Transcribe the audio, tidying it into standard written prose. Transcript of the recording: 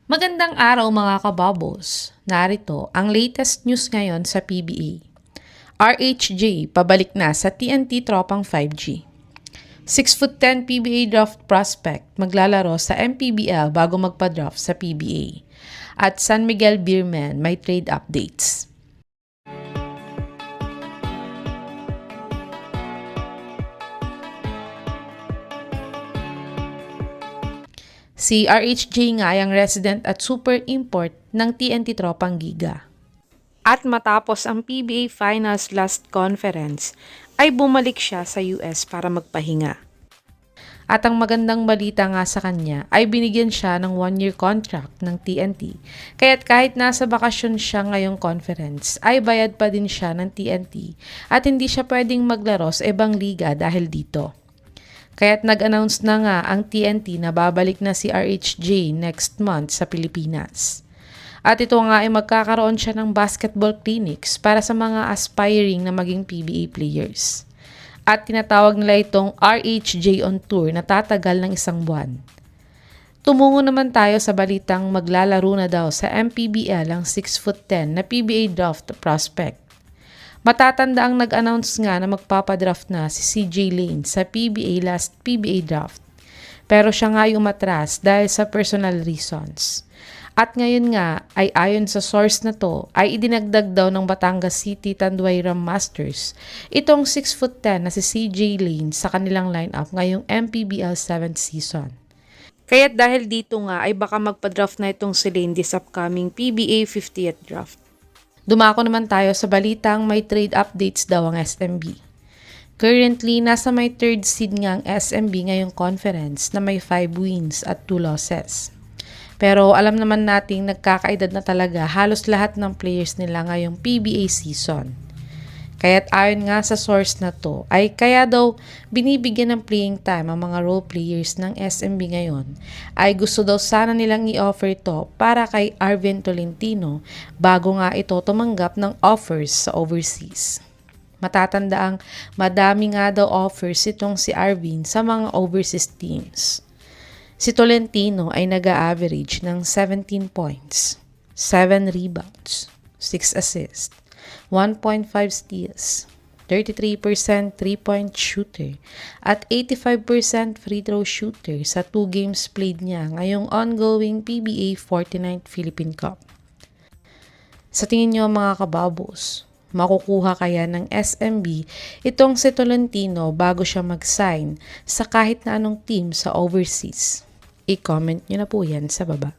Magandang araw mga kababos. Narito ang latest news ngayon sa PBA. RHJ pabalik na sa TNT Tropang 5G. 6'10" PBA draft prospect maglalaro sa MPBL bago magpa-draft sa PBA. At San Miguel Beermen may trade updates. Si RHJ nga ay ang resident at super import ng TNT Tropang Giga. At matapos ang PBA Finals last conference, ay bumalik siya sa US para magpahinga. At ang magandang balita nga sa kanya ay binigyan siya ng 1-year contract ng TNT. Kaya't kahit nasa bakasyon siya ngayong conference, ay bayad pa din siya ng TNT at hindi siya pwedeng maglaro sa ibang liga dahil dito. Kaya't nag-announce na nga ang TNT na babalik na si RHJ next month sa Pilipinas. At ito nga ay magkakaroon siya ng basketball clinics para sa mga aspiring na maging PBA players. At tinatawag nila itong RHJ on Tour na tatagal ng 1 buwan. Tumungo naman tayo sa balitang maglalaro na daw sa MPBL ang 6'10" na PBA draft prospect. Matatanda ang nag-announce nga na magpapadraft na si CJ Lane sa PBA last PBA draft. Pero siya nga ay umatras dahil sa personal reasons. At ngayon nga ay ayon sa source na to ay idinagdag daw ng Batangas City Tanduay Ram Masters itong 6'10" na si CJ Lane sa kanilang lineup ngayong MPBL 7th season. Kaya't dahil dito nga ay baka magpa-draft na itong si Lane this upcoming PBA 50th draft. Dumako naman tayo sa balitang may trade updates daw ang SMB. Currently, nasa may 3rd seed nga ang SMB ngayong conference na may 5 wins at 2 losses. Pero alam naman nating nagkakaedad na talaga halos lahat ng players nila ngayong PBA season. Kaya't ayon nga sa source na to ay kaya daw binibigyan ng playing time ang mga role players ng SMB ngayon ay gusto daw sana nilang i-offer to para kay Arvin Tolentino bago nga ito tumanggap ng offers sa overseas. Matatanda ang madami nga daw offers itong si Arvin sa mga overseas teams. Si Tolentino ay nag-a-average ng 17 points, 7 rebounds, 6 assists, 1.5 steals, 33% 3-point shooter, at 85% free throw shooter sa 2 games played niya ngayong ongoing PBA 49th Philippine Cup. Sa tingin niyo mga kababos, makukuha kaya ng SMB itong si Tolentino bago siya mag-sign sa kahit na anong team sa overseas? I-comment nyo na po yan sa baba.